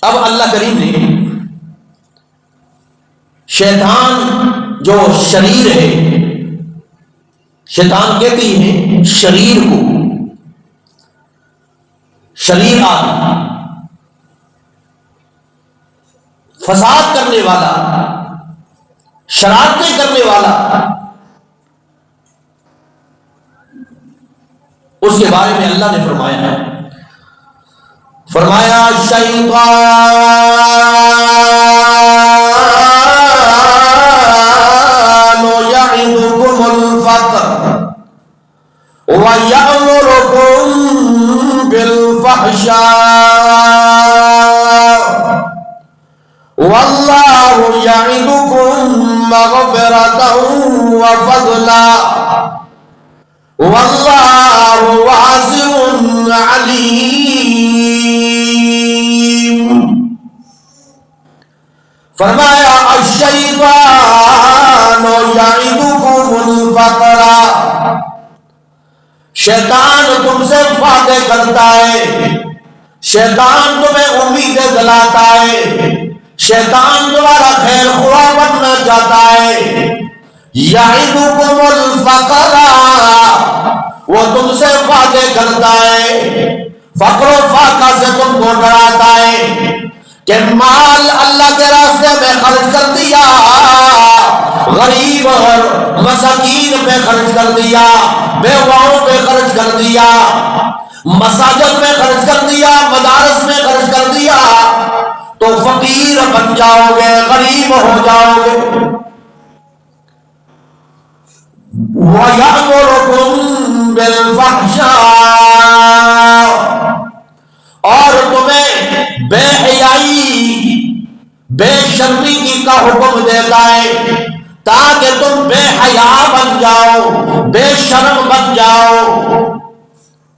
اب اللہ کریم نے شیطان جو شریر ہے، شیطان کہتے ہیں شریر کو، شریر آدمی، فساد کرنے والا، شرارتیں کرنے والا، اس کے بارے میں اللہ نے فرمایا شیطان یعدکم الفقر ویأمرکم بالفحشاء واللہ یعدکم مغفرتا وفضلا واللہ واسع علیم۔ فرمایا الشیطان یعدکم الفقر، شیطان تم سے وعدے کرتا ہے، شیطان تمہیں امیدیں دلاتا ہے، شیطان تمہارا خیر خواہ بننا چاہتا ہے۔ یعدکم الفقر، وہ تم سے وعدے کرتا ہے، فقر و فاقہ سے تم کو ڈراتا ہے کہ مال اللہ کے راستے میں خرچ کر دیا، غریب اور مساکین پہ خرچ کر دیا، بیواؤں پہ خرچ کر دیا، مساجد میں خرچ کر دیا، مدارس میں خرچ کر دیا تو فقیر بن جاؤ گے، غریب ہو جاؤ گے۔ وَيَأْمُرُكُمْ بِالْفَحْشَاءِ، اور تمہیں بے حیائی، بے شرمی کا حکم دیتا ہے تاکہ تم بے حیا بن جاؤ، بے شرم بن جاؤ،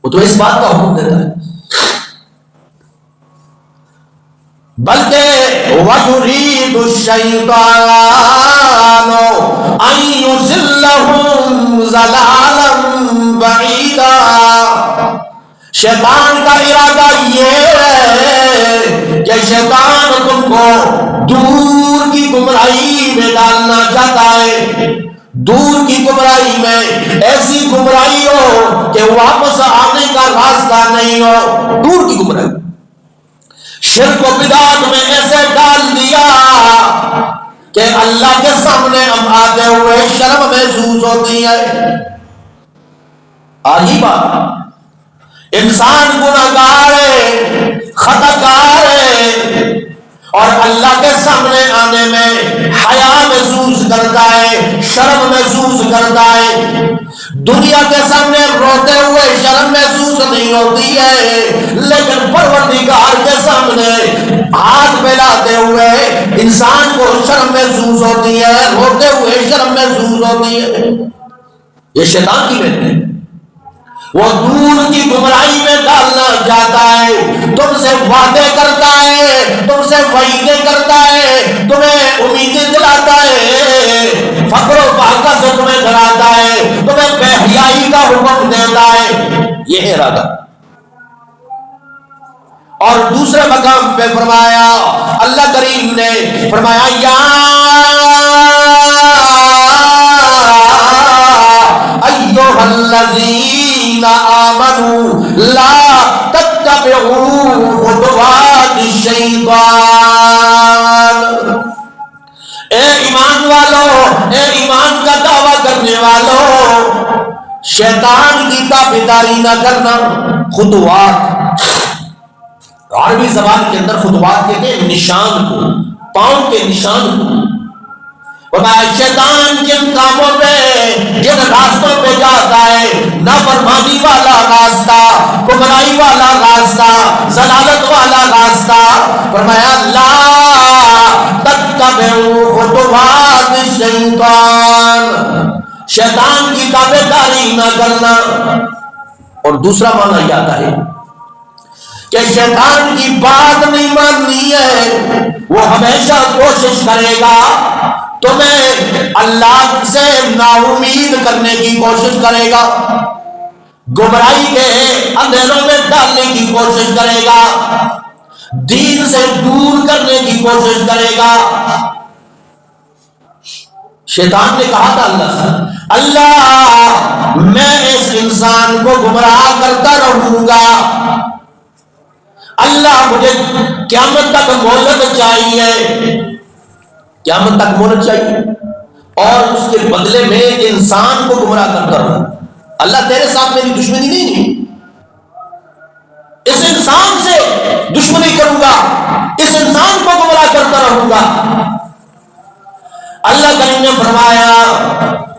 وہ تو اس بات کا حکم دیتا ہے۔ بلکہ وَيُرِيدُ الشَّيْطَانُ أَن يُضِلَّهُمْ ضَلَالًا بَعِيدًا، شیطان کا ارادہ یہ ہے کہ شیطان تم کو دور کی گمراہی میں ڈالنا چاہتا ہے، دور کی گمراہی میں، ایسی گمراہی ہو کہ واپس آنے کا راستہ نہیں ہو، دور کی گمراہی، شرک و بدعت میں ایسے ڈال دیا کہ اللہ کے سامنے ہم آتے ہوئے شرم محسوس ہوتی ہے۔ عجیب بات، انسان گناہگار ہے، خطا کار ہے، اور اللہ کے سامنے آنے میں حیا محسوس کرتا ہے، شرم محسوس کرتا ہے۔ دنیا کے سامنے روتے ہوئے شرم محسوس نہیں ہوتی ہے، لیکن پروردگار کے سامنے ہاتھ پھیلاتے ہوئے انسان کو شرم محسوس ہوتی ہے، روتے ہوئے شرم محسوس ہوتی ہے۔ یہ شیطان کی محنت ہے، وہ دور کی گمراہی میں ڈالنا چاہتا ہے، تم سے وعدے کرتا ہے، تم سے وعیدیں کرتا ہے، تمہیں امیدیں دلاتا ہے، فقر و فاقہ سے تمہیں ڈراتا ہے، تمہیں بے حیائی کا حکم دیتا ہے، یہ ہے ارادہ۔ اور دوسرے مقام پہ فرمایا، اللہ کریم نے فرمایا یا ایھا الذین آمنوا لا تتبعوا خطوات الشیطان، اے ایمان والو، اے ایمان کا دعویٰ کرنے والو، شیطان کی تابعداری نہ کرنا۔ خطوات، عربی زبان کے اندر خطوات کہتے ہیں نشان کو، پاؤں کے نشان کو۔ شیطان جن کاموں پہ، جن راستوں پہ جاتا ہے، نافرمانی والا راستہ، گمراہی والا راستہ، ضلالت والا راستہ، فرمایا لا تتبعوا خطوات الشیطان، شیطان کی تابعداری نہ کرنا۔ اور دوسرا معنی یہ آتا ہے کہ شیطان کی بات نہیں ماننی ہے، وہ ہمیشہ کوشش کرے گا تمہیں اللہ سے نا امید کرنے کی کوشش کرے گا، گمراہی کے اندھیروں میں ڈالنے کی کوشش کرے گا، دین سے دور کرنے کی کوشش کرے گا. شیطان نے کہا تھا اللہ سے, اللہ میں اس انسان کو گمراہ کرتا رہوں گا, اللہ مجھے قیامت تک مہلت چاہیے, قیامت تک مہلت چاہیے, اور اس کے بدلے میں انسان کو گمراہ کرتا رہوں. اللہ تیرے ساتھ میری دشمنی نہیں ہے, اس انسان سے دشمنی کروں گا, اس انسان کو گمراہ کرتا رہوں گا. اللہ کریم نے فرمایا,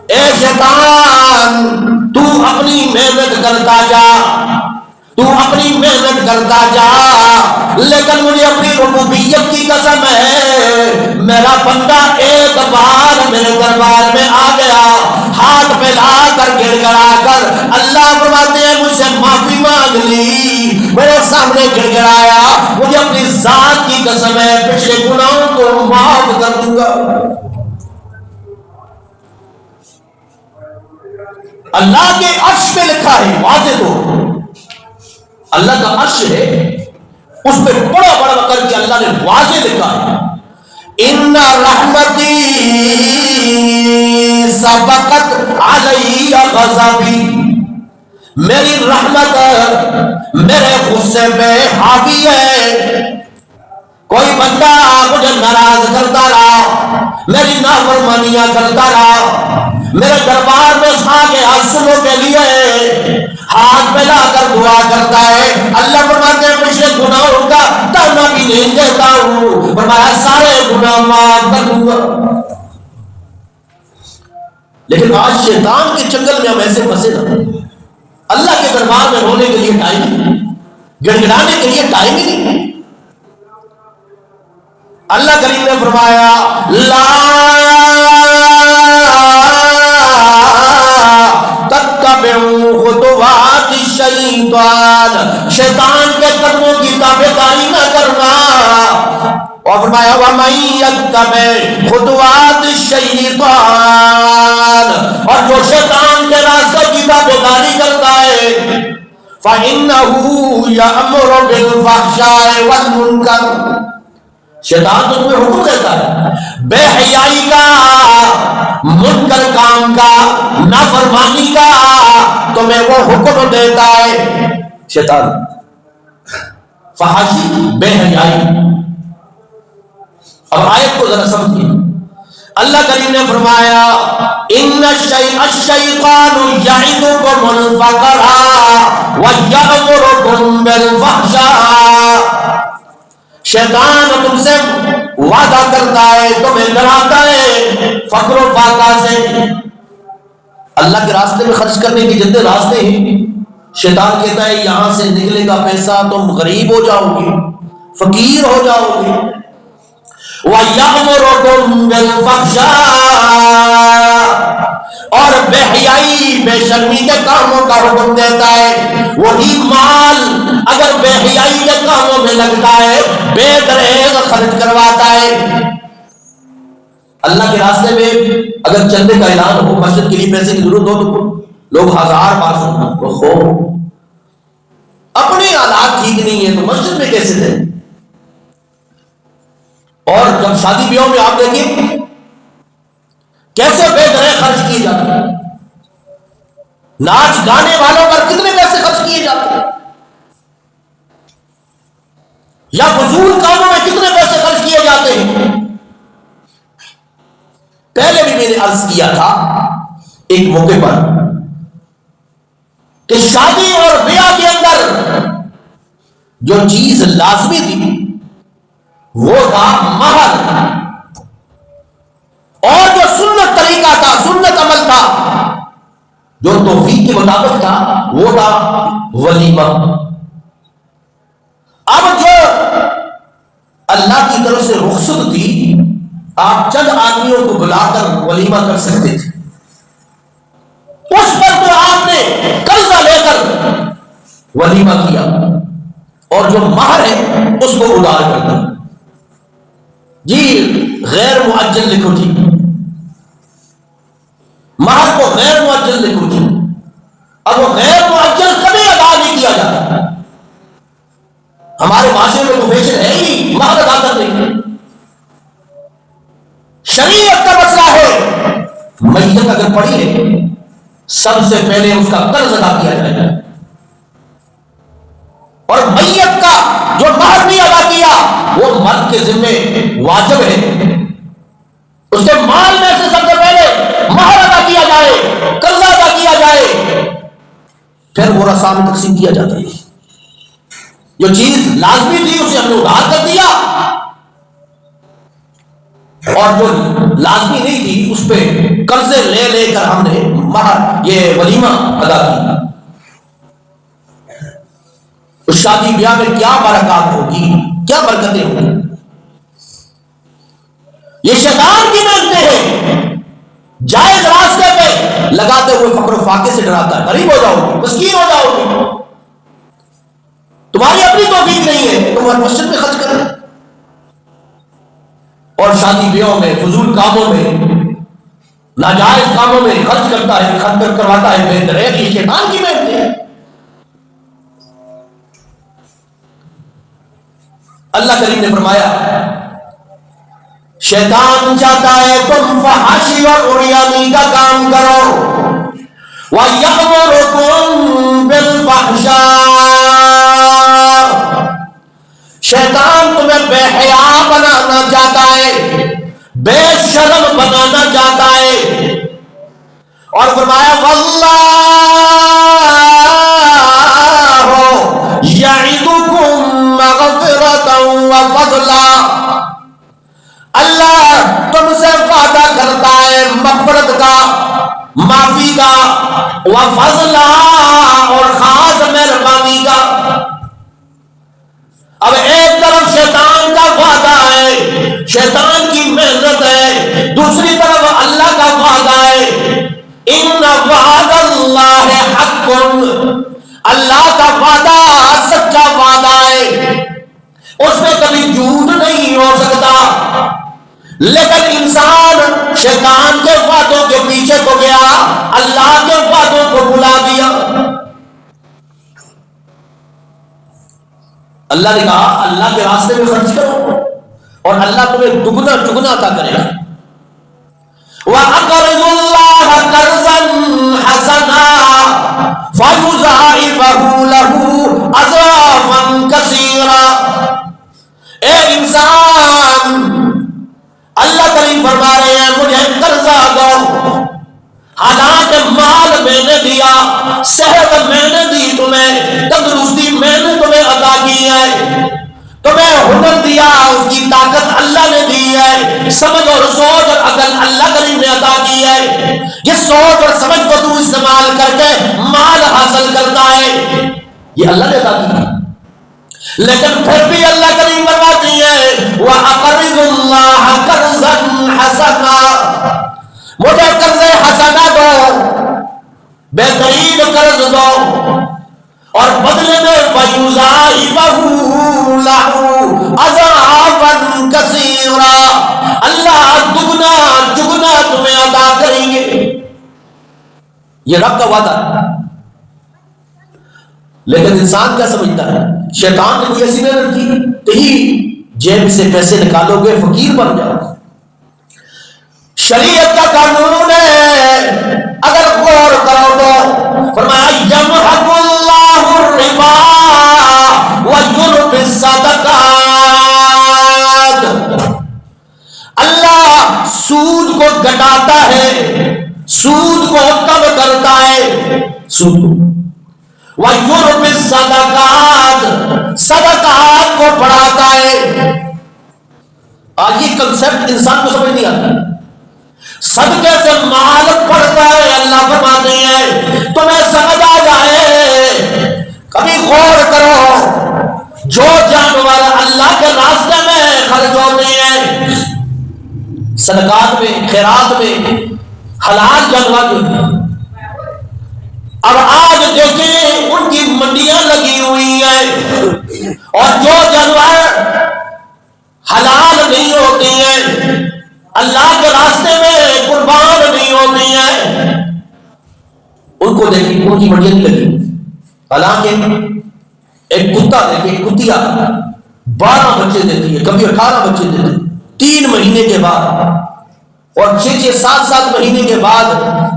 اے شیطان تو اپنی محنت کرتا جا, تو اپنی محنت کرتا جا, لیکن مجھے اپنی ربوبیت کی قسم ہے, میرا بندہ ایک بار میرے دربار میں آ گیا, ہاتھ پھیلا کر گڑ گڑا کر اللہ فرماتے ہیں مجھ سے معافی مانگ لی, میرے سامنے گڑ گڑایا, مجھے اپنی ذات کی قسم ہے پچھلے گناہوں کو معاف کر دوں گا. اللہ کے عرش پہ لکھا ہے, واضح تو اللہ کا عرش ہے, اس پہ بڑا بڑا کر کے اللہ نے واضح لکھا ہے, ان رحمتی سبقت علی غضبی, میری رحمت میرے غصے پہ حاوی ہے. کوئی بندہ مجھے ناراض کرتا رہا, میری نافرمانیاں کرتا رہا, میرے دربار میں آگے حسنوں کے لیے ہاتھ پھیلا کر دعا کرتا ہے, اللہ فرماتے ہیں پچھلے گناہوں کا تانا بھی نہیں دیتا ہوں, فرمایا سارے گناہ معاف کر دوں گا. لیکن آج شیطان کے چنگل میں ہم ایسے پھنسے نا, اللہ کے دربار میں رونے کے لیے ٹائم نہیں, گڑگڑانے کے لیے ٹائم ہی نہیں. اللہ کریم نے فرمایا لا تتبعوا خطوات الشیطان, شیطان کے قدموں کی تابعداری نہ کرنا. اور فرمایا وَمَن يَتَّبِعْ خُطُوَاتِ الشَّيْطَانِ, اور جو شیطان کے راستوں کی تابعداری کرتا ہے فَإِنَّهُ يَأْمُرُ بِالْفَحْشَاءِ وَالْمُنكَرِ, شیطان تو تمہیں حکم دیتا ہے بے حیائی کا, منکر کام کا, نافرمانی کا, تمہیں وہ حکم دیتا ہے شیطان. فحاشی بے حیائی. اب آیت کو ذرا سمجھیے, اللہ کریم نے فرمایا ان الشیطان یعدکم الفقر ویأمرکم بالفحشاء, شیطان تم سے وعدہ کرتا ہے, تمہیں ڈراتا ہے فقر و فاقہ سے. اللہ کے راستے میں خرچ کرنے کے جتنے راستے ہیں, شیطان کہتا ہے یہاں سے نکلے گا پیسہ تم غریب ہو جاؤ گے, فقیر ہو جاؤ گے. وَيَأْمُرُكُمْ بِالْفَحْشَاءِ, اور بے حیائی بے شرمی کے کاموں کا حکم دیتا ہے. وہی مال اگر بے حیائی کے کاموں میں لگتا ہے بے دریغ خرچ کرواتا ہے. اللہ کے راستے میں اگر چندے کا اعلان ہو, مسجد کے لیے پیسے کی ضرورت ہو تو لوگ 1000 500, اپنے حالات ٹھیک نہیں ہے تو مسجد میں کیسے دیں. اور جب شادی بیاہوں میں آپ دیکھیں کیسے بے دریغ خرچ کیے جاتے ہیں, ناچ گانے والوں پر کتنے پیسے خرچ کیے جاتے ہیں, یا فضول کاموں میں کتنے پیسے خرچ کیے جاتے ہیں. پہلے بھی میں نے عرض کیا تھا ایک موقع پر کہ شادی اور بیاہ کے اندر جو چیز لازمی تھی وہ تھا مہر, اور جو سنت طریقہ تھا, سنت عمل تھا, جو توفیق کے مطابق تھا وہ تھا ولیمہ. اب جو اللہ کی طرف سے رخصت تھی, آپ چند آدمیوں کو بلا کر ولیمہ کر سکتے تھے, اس پر تو آپ نے قرضہ لے کر ولیمہ کیا, اور جو مہر ہے اس کو ادار کر دیا. جی غیر معجل لکھو جی, مہر کو غیر معجل لکھو جی. اب وہ غیر معجل کبھی ادا نہیں کیا جاتا. ہمارے معاشرے میں تو فیشن ہے ہی نہیں، مہر ادا کرنے کی۔ شریعت کا مسئلہ ہے میت اگر پڑی ہے سب سے پہلے اس کا قرض ادا کیا جائے گا، اور میت کا جو مہر نہیں ادا کیا وہ مرد کے ذمے واجب ہے، اس کے مال میں سے سب سے پہلے مہر ادا کیا جائے، قرض ادا کیا جائے، پھر وہ رسا میں تقسیم کیا جاتا ہے۔ جو چیز لازمی تھی اسے ہم نے ادھار کر دیا، اور جو لازمی نہیں تھی اس پہ قرضے لے لے کر ہم نے مہر یہ ولیمہ ادا کیا۔ اس شادی بیاہ میں کیا برکات ہوگی، کیا برکتیں ہوگی۔ یہ شیطان کی محنتیں ہیں، جائز راستے پہ لگاتے ہوئے فقر و فاقے سے ڈراتا ہے، غریب ہو جاؤ گے، مسکین ہو جاؤ گے، تمہاری اپنی توفیق نہیں ہے، تم ہر مسجد میں خرچ کرو، اور شادی بیاہوں میں فضول کاموں میں ناجائز کاموں میں خرچ کرتا ہے، خرچ کرواتا ہے، بہتر ہے کہ شیطان کی محنتیں ہیں۔ اللہ کریم نے فرمایا شیطان چاہتا ہے تم فحاشی اور عریانی کا کام کرو، وَيَأْمُرُكُمْ بِالْفَحْشَاءِ، شیطان تمہیں بے حیا بنانا چاہتا ہے، بے شرم بنانا چاہتا ہے، اور فرمایا وَاللَّهُ يَعِدُكُمْ مَغْفِرَةً وَفَضْلًا، اللہ تم سے وعدہ کرتا ہے مغفرت کا، معافی کا، وفضلا، اور خاص مہربانی کا۔ اب ایک طرف شیطان کا وعدہ ہے، شیطان کی محنت ہے، دوسری طرف اللہ کا وعدہ ہے، ان وعد اللہ حق، اللہ کا وعدہ سچا وعدہ ہے، اس میں کبھی جھوٹ نہیں ہو سکتا، لیکن انسان شیطان کے وعدوں کے پیچھے تو گیا، اللہ کے وعدوں کو بھلا دیا۔ اللہ نے کہا اللہ کے راستے میں خرچ کرو اور اللہ تمہیں دگنا چگنا عطا کرے گا۔ وَأَقْرِضُوا اللَّهَ قَرْضًا حَسَنًا فَيُضَاعِفَهُ لَهُ أَضْعَافًا كَثِيرًا، اے انسان اللہ کریم فرما رہے ہیں مجھے قرضہ دو، حالانکہ مال میں نے دیا، صحت میں نے دی تمہیں، تندرستی میں نے تمہیں عطا کی ہے، تمہیں ہنر دیا، اس کی طاقت اللہ نے دی ہے، سمجھ اور سوچ اور عقل اللہ کریم نے عطا کی ہے، یہ سوچ اور سمجھ کو تو استعمال کر کے مال حاصل کرتا ہے، یہ اللہ نے عطا کی ہے، لیکن پھر بھی اللہ کریم فرماتی ہے وَأَقْرِضُوا اللَّهَ قَرْضًا حَسَنًا، مجھے قرض حسنہ دو، بہترین قرض دو، اور بدلے میں وَيُضَاعِفَهُ لَهُ أَضْعَافًا كَثِيرًا، اللہ دگنا چگنا تمہیں عطا کریں گے۔ یہ رب کا وعدہ ہے، لیکن انسان کیا سمجھتا ہے، شیطان نے کوئی ایسی محنت کی تو ہی جیب سے پیسے نکالو گے فقیر بن جاؤ گے۔ شریعت کا قانون ہے، اگر غور کرو تو فرمایا یمحق اللہ الربا ویربی الصدقات، اللہ سود کو گھٹاتا ہے، سود کو کم کرتا ہے، سود کو، وَيُرْبِ الصَّدَقَاتِ، صدقات کو بڑھاتا ہے۔ آج یہ کنسپٹ انسان کو سمجھ نہیں آتا، صدقے سے مال بڑھتا ہے، اللہ فرماتے ہیں تمہیں سمجھ آ جائے، کبھی غور کرو، جو جانور اللہ کے راستے میں خرچ ہوتے ہیں، صدقات میں، خیرات میں، حلال جانور، اب آج دیکھیں ان کی منڈیاں لگی ہوئی ہیں، اور جو جانور حلال نہیں ہوتے ہیں، اللہ کے راستے میں قربان نہیں ہوتے ہیں، ان کو دیکھیں ان کی منڈیاں نہیں لگی، حالانکہ ایک کتا دیکھے، کتیا 12 بچے دیتی ہے، کبھی 18 بچے دیتی ہے 3 مہینے کے بعد، اور 6 7 مہینے کے بعد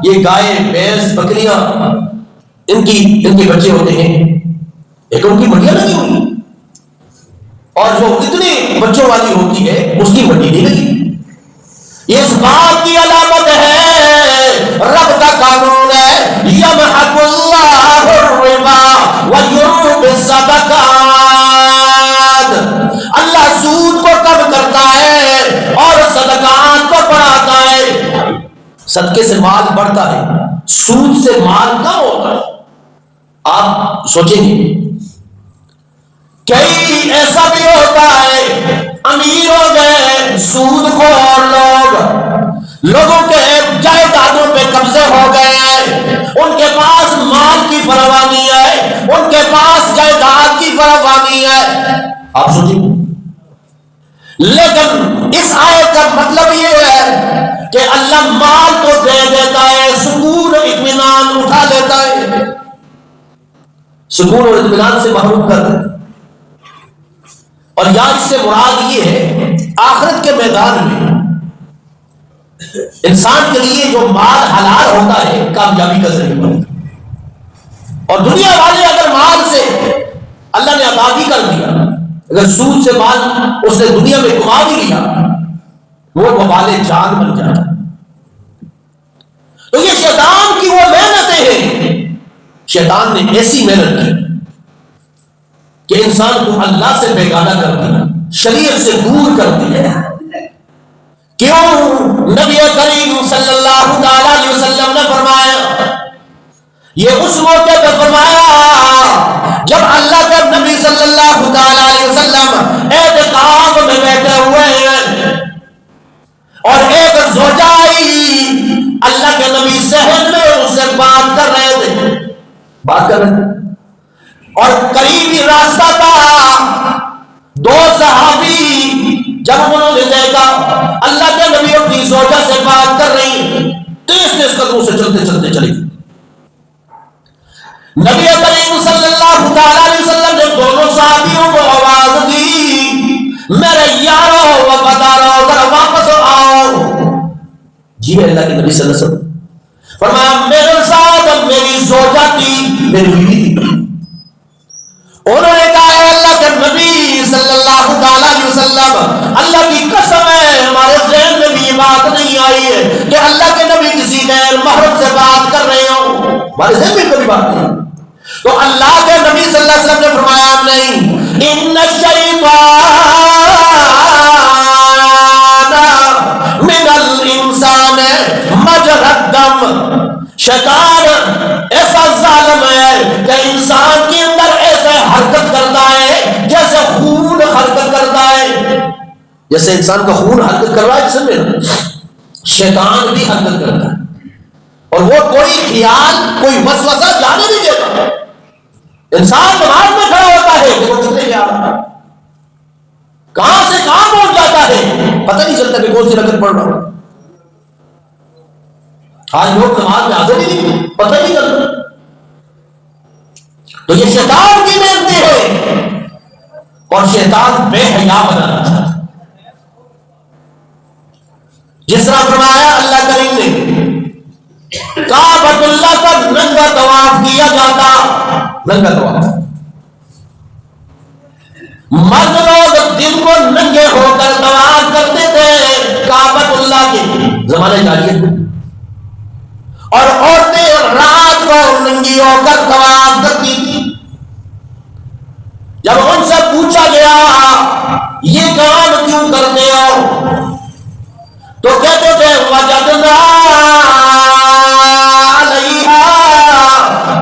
یہ گائے بھینس بکریاں ان کے بچے ہوتے ہیں، ایک ان کی مٹیاں لگی ہوئی، اور جو اتنے بچوں والی ہوتی ہے اس کی مٹی نہیں لگی۔ یہ اس بات کی علامت ہے، رب کا قانون ہے، یمحق اللہ الربا ویربی الصدقات، اللہ سود کو کم کرتا ہے اور صدقات کو بڑھاتا ہے۔ صدقے سے مال بڑھتا ہے، سود سے مال کم ہوتا ہے۔ آپ سوچیں گے کئی ایسا بھی ہوتا ہے، امیر ہو گئے سود خور لوگوں کے جائیدادوں پہ قبضے ہو گئے ہیں، ان کے پاس مال کی پرواہ نہیں ہے، ان کے پاس جائیداد کی پرواہ نہیں ہے۔ آپ سوچیں، لیکن اس آیت کا مطلب یہ ہے کہ اللہ مال تو دے دیتا ہے، سکون و اطمینان اٹھا لیتا ہے، سکون اور اطمینان سے محروم کر دیتا ہے۔ اور یہاں اس سے مراد یہ ہے آخرت کے میدان میں انسان کے لیے جو مال حلال ہوتا ہے کامیابی کا ذریعہ بنتا ہے، اور دنیا والے اگر مال سے اللہ نے عطا بھی کر دیا، اگر سود سے مال اس نے دنیا میں کما بھی لیا، وہ وبال جان بن جاتا ہے۔ تو یہ شیطان کی وہ محنتیں ہیں، شیطان نے ایسی محنت کی کہ انسان کو اللہ سے بیگانہ کر دیا، شریعت سے دور کر دیا۔ کیوں؟ نبی کریم صلی اللہ علیہ وسلم نے فرمایا، یہ اس موقع پہ فرمایا جب اللہ کے نبی صلی اللہ علیہ وسلم اعتکاف میں بیٹھے ہوئے ہیں، اور ایک زوجہ آئی، اللہ کے نبی صحن میں اس سے بات کر رہے تھے، اور قریبی راستہ تھا۔ 2 صحابی جب انہوں نے دیکھا اللہ کے نبی اپنی زوجہ سے بات کر رہی، تیز قدموں سے چلتے چلتے چلے گئے۔ نبی کریم صلی اللہ علیہ وسلم نے دونوں صحابیوں کو آواز دی، میرے یارو وفادارو ذرا واپس آؤ۔ جی اللہ کے نبی صلی اللہ علیہ وسلم فرمایا، میرے ساتھ میری زوجہ تھی، میری بیوی تھی۔ انہوں نے کہا، اے اللہ کے نبی صلی اللہ علیہ وسلم، اللہ کی قسم ہے ہمارے ذہن میں بھی یہ بات نہیں آئی ہے کہ اللہ کے نبی کسی غیر محرم سے بات کر رہے ہوں، ہمارے ذہن میں کبھی بات نہیں۔ تو اللہ کے نبی صلی اللہ علیہ وسلم نے فرمایا، نہیں، ان الشیطان من الانسان مجرى الدم، شیطان ایسا ظالم ہے کہ انسان کے اندر ایسے حرکت کرتا ہے جیسے خون حرکت کرتا ہے، جیسے انسان کا خون حرکت کر رہا ہے جسم میں، شیطان بھی حرکت کرتا ہے، اور وہ کوئی خیال کوئی وسوسہ جانے نہیں دیتا۔ انسان دماغ میں کھڑا ہوتا ہے کہ وہ کتنے خیال کہاں سے کہاں پہنچ جاتا ہے، پتہ نہیں چلتا کہ کون سی رکعت پڑھ رہا ہوں۔ آج لوگ نماز میں حاضر ہی نہیں، پتہ نہیں چلتا۔ تو یہ شیطان کی محنتیں ہیں، اور شیطان بے حیا بنانا چاہتا ہے۔ جس طرح فرمایا اللہ کریم نے، کعبۃ اللہ کا ننگا طواف کیا جاتا، ننگا طواف، مرد لوگ دن کو ننگے ہو کر طواف کرتے تھے کعبۃ اللہ کے زمانے جاہلیت میں، اور عورتیں رات کو ننگی ہو کر طواف کرتی تھی۔ جب ان سے پوچھا گیا یہ کام کیوں کرتے ہو، تو کہتے تھے وجدنا علیہا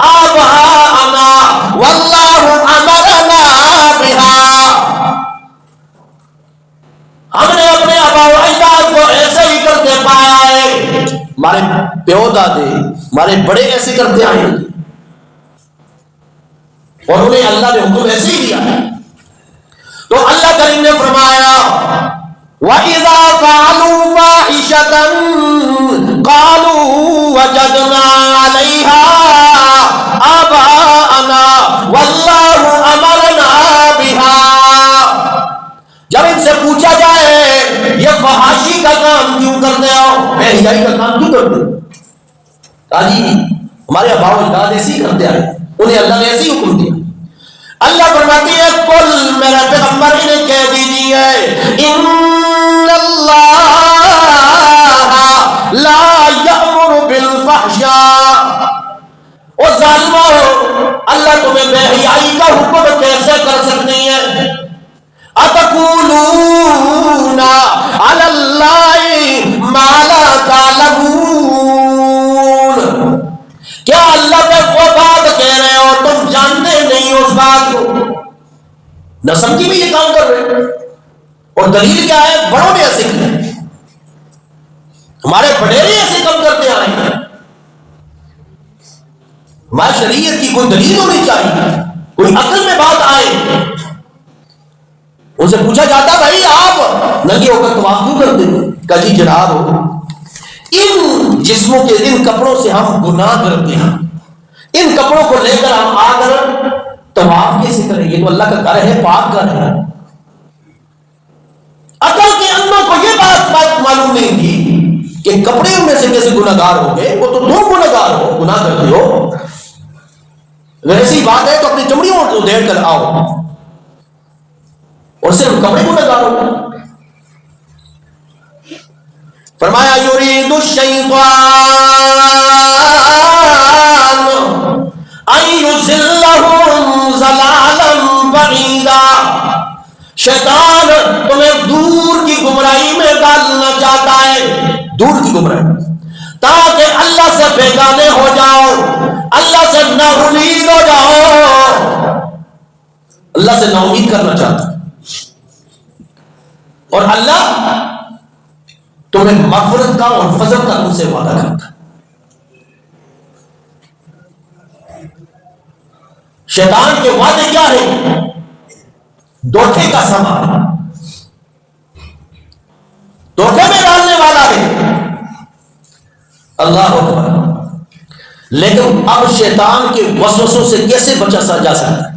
آباءنا واللہ امرنا بہا، ہم نے اپنے آباء و اجداد کو ایسے ہی کرتے پایا ہے، ہمارے پیو دادے ہمارے بڑے ایسے کرتے آئے ہیں، اور انہیں اللہ نے حکم ایسے ہی دیا ہے۔ تو اللہ کریم نے فرمایا، وَإِذَا فَعَلُوا فَاحِشَةً قَالُوا وَجَدْنَا عَلَيْهَا آبَاءَنَا وَاللَّهُ أَمَرَنَا یہ فحاشی کا کام کیوں کرتے ہو، بے حیائی کا کام کیوں کرتے ہو؟ جی ہمارے اباؤ اجداد ایسے ہی کرتے آئے، انہیں اللہ نے ایسے ہی حکم دیا۔ اللہ فرماتی ہے قل، میرا پیغمبر انہیں کہہ دیجیے، ان اللہ لا یأمر بالفحشاء، او ظالمو اللہ تمہیں بے حیائی کا حکم کیسے کر سکتی ہے؟ اتقولون علی اللہ ما لا تعلمون، کیا اللہ پہ وہ بات کہہ رہے ہو تم جانتے نہیں اس بات کو؟ نہ سمجھی بھی یہ کام کر رہے ہیں، اور دلیل کیا ہے؟ بڑوں نے ایسے کیا، ہمارے بڑیرے ایسے کم کرتے آئے ہیں۔ ہماری شریعت کی کوئی دلیل ہونی چاہیے، کوئی عقل میں بات آئے۔ ان سے پوچھا جاتا بھائی آپ ننگے ہو کر طواف کیوں کرتے ہیں؟ کہا جی جناب ان جسموں کے ان کپڑوں سے ہم گناہ کرتے ہیں، ان کپڑوں کو لے کر ہم آ کر طواف کیسے کریں؟ یہ تو اللہ کا گھر ہے، پاک گھر ہے۔ عقل کے اندوں کو یہ بات معلوم نہیں تھی کہ کپڑے میں سے کیسے گناہ گار ہو گئے، وہ تو تم گناہ گار ہو، گناہ کرتے ہو۔ ویسی بات ہے تو اپنی چمڑیوں کو ادھیڑ کر آؤ، اور صرف کپڑے گناہ گار ہو۔ فرمایا یرید الشیطان ان یضلهم ضلالا بعیدا، شیطان تمہیں دور کی گمراہی میں ڈالنا چاہتا ہے، دور کی گمراہی، تاکہ اللہ سے بیگانے ہو جاؤ، اللہ سے نا امید ہو جاؤ۔ اللہ سے نا امید کرنا چاہتا ہے، اور اللہ تمہیں مغفرت کا اور فضل کا تم سے وعدہ کرتا ہے۔ شیطان کے وعدے کیا ہے؟ دھوکے کا سامان، دھوکے میں ڈالنے والا ہے، اللہ اکبر۔ لیکن اب شیطان کے وسوسوں سے کیسے بچا جا سکتا ہے؟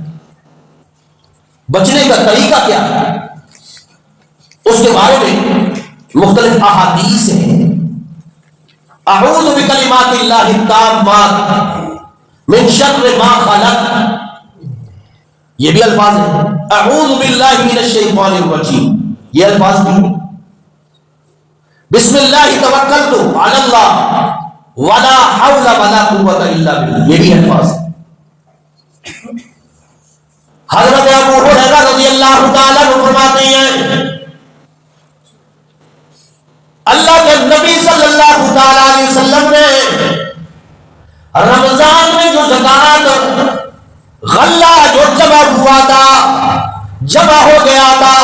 بچنے کا طریقہ کیا ہے؟ اس کے بارے میں مختلف احادیث ہیں۔ اعوذ بکلمات اللہ التامات من شر ما خلق، یہ بھی الفاظ ہیں۔ اعوذ باللہ من الشیطان الرجیم، یہ الفاظ بھی ہیں۔ بسم اللہ توکلت علی اللہ ولا حول ولا قوت الا باللہ، یہ بھی الفاظ ہیں۔ حضرت ابو ہریرہ رضی اللہ تعالیٰ عنہ فرماتے ہیں اللہ کے نبی صلی اللہ تعالیٰ علیہ وسلم نے رمضان میں جو زکوٰۃ غلہ جو جمع ہوا تھا، جمع ہو گیا تھا،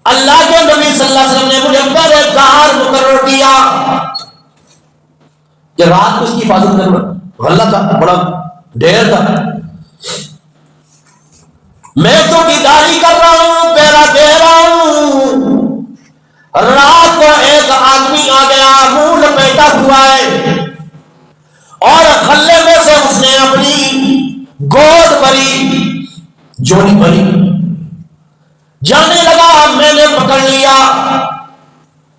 اللہ کے نبی صلی اللہ علیہ وسلم نے مجھے بڑے گار مقرر کیا کہ رات کو اس کی حفاظت کرنا۔ غلہ تھا، بڑا ڈھیر تھا، میں تو دیداری کر رہا ہوں، پہرا دے رہا ہوں، رات کو ایک آدمی آ گیا، منہ لپیٹا ہوا ہے، اور غلے میں سے اس نے اپنی گود بھری، جھولی بھری، جانے لگا، میں نے پکڑ لیا،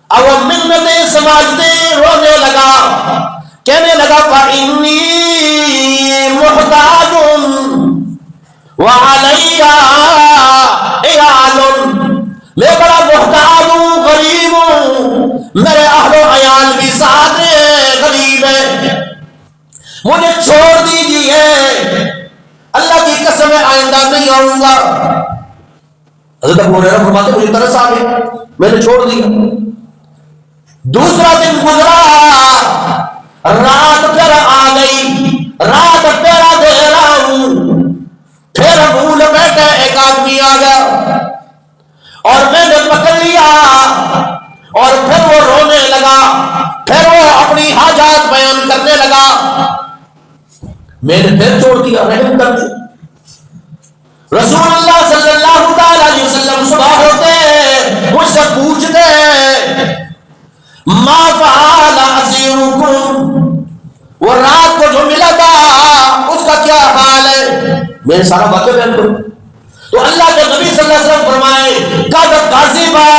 اب وہ منتیں سماجتے رونے لگا، کہنے لگا فَإِنِّي مُحْتَاجٌ وَعَلَيَّ عِيَالٌ، میں بڑا محتاج ہوں، غریب ہوں، میرے اہل و عیال بھی ساتھ ہیں، غریب ہیں، مجھے چھوڑ دیجیے، اللہ کی قسم آئندہ نہیں آؤں گا۔ حضرت ابو ہریرہ فرماتے مجھے ترس آ گیا، میں نے چھوڑ دیا۔ دوسرا دن گزرا، رات پھر آ گئی، رات پہرا دے رہا ہوں، پھر منہ لپیٹے ایک آدمی آ گیا، اور میں نے پکڑ لیا، اور پھر وہ رونے لگا، پھر وہ اپنی حاجات بیان کرنے لگا، میں نے پھر چھوڑ دیا، رحم کر دیا۔ رسول اللہ صلی اللہ تعالی علیہ وسلم صبح ہوتے مجھ سے پوچھتے ما فعل اسیرکم، وہ رات کو جو ملا تھا اس کا کیا حال ہے؟ میں سارا واقعہ بیان کروں تو اللہ کے نبی صلی اللہ علیہ وسلم فرمائے قد کذبا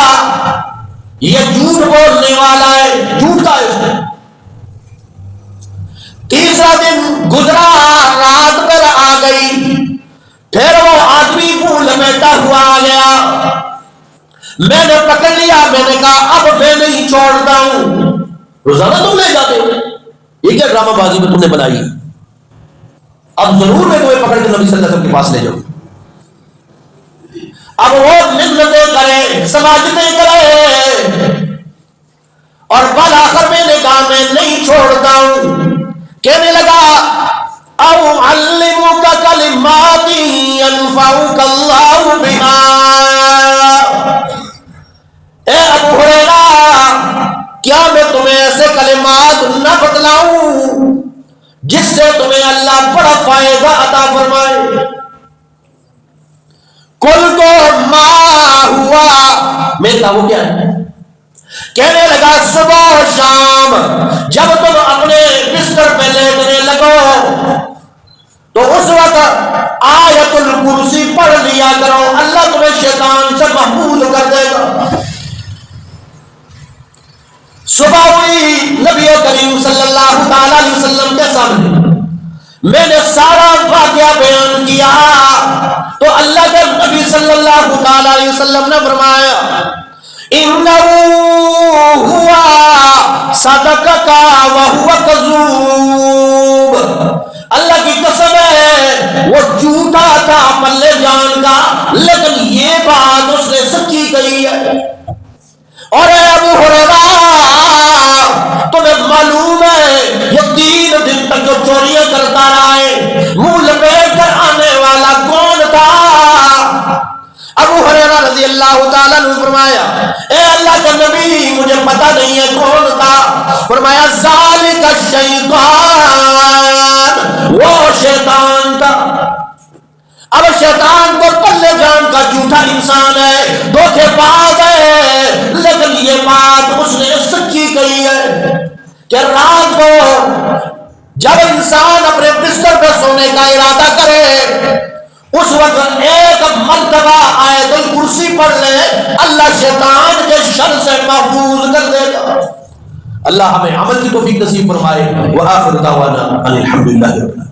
یہ جھوٹ بولنے والا ہے، جھوٹ کا ہے۔ تیسرا دن گزرا، رات پر آ گئی، پھر وہ آدمی منہ لمیٹا ہوا آ گیا، میں نے پکڑ لیا، میں نے کہا اب میں نہیں چھوڑتا ہوں۔ روزانہ تم لے جاتے ہو، یہ کیا ڈرامہ بازی میں تم نے بنائی، اب ضرور میں تمہیں پکڑ کے نبی صلی اللہ علیہ وسلم کے پاس لے جاؤں۔ اب وہ منتیں کرے، سماجتیں کرے، اور بالآخر میں نے کہا میں نہیں چھوڑتا ہوں۔ کہنے لگا او علمک کلمات ینفعک اللہ بہا، اے ابو ہریرہ کیا میں تمہیں ایسے کلمات نہ بتلاؤں جس سے تمہیں اللہ بڑا فائدہ عطا فرمائے؟ کل تو ما ہوا، میں کہا وہ کیا ہے؟ کہنے لگا صبح و شام جب تم اپنے بستر پہ لیٹنے لگو تو اس وقت آیت الکرسی پڑھ لیا کرو، اللہ تمہیں شیطان سے محفوظ کر دے گا۔ صبح ہوئی، نبی کریم صلی اللہ تعالی علیہ وسلم کے سامنے میں نے سارا واقعہ بیان کیا تو اللہ کے نبی صلی اللہ تعالی علیہ وسلم نے فرمایا اِنَّهُ هُوَ صَدَقَكَ وَهُوَ كَذُوبٌ، اللہ کی قسم ہے وہ جھوٹا تھا پلے جان کا، لیکن یہ بات اس نے سچی کہی ہے۔ اور اے ابو ہریرہ تمہیں معلوم ہے یہ 3 دن تک جو چوریاں کرتا رہا ہے، منہ لپیٹ کر آنے والا کون تھا؟ ابو ہریرہ رضی اللہ تعالیٰ نے فرمایا اے اللہ کے نبی مجھے پتہ نہیں ہے کون تھا۔ فرمایا ذالک الشیطان، وہ شیطان تھا۔ اب شیطان کو پلے جان کا جھوٹا انسان ہے، دھوکے باز ہے، لیکن یہ بات اس نے سچی کہی ہے کہ رات کو جب انسان اپنے بستر پر سونے کا ارادہ کرے اس وقت ایک مرتبہ آیت الکرسی پڑھ لے، اللہ شیطان کے شر سے محفوظ کر دے گا۔ اللہ ہمیں عمل کی توفیق نصیب فرمائے۔ وآخر دعوانا ان الحمدللہ۔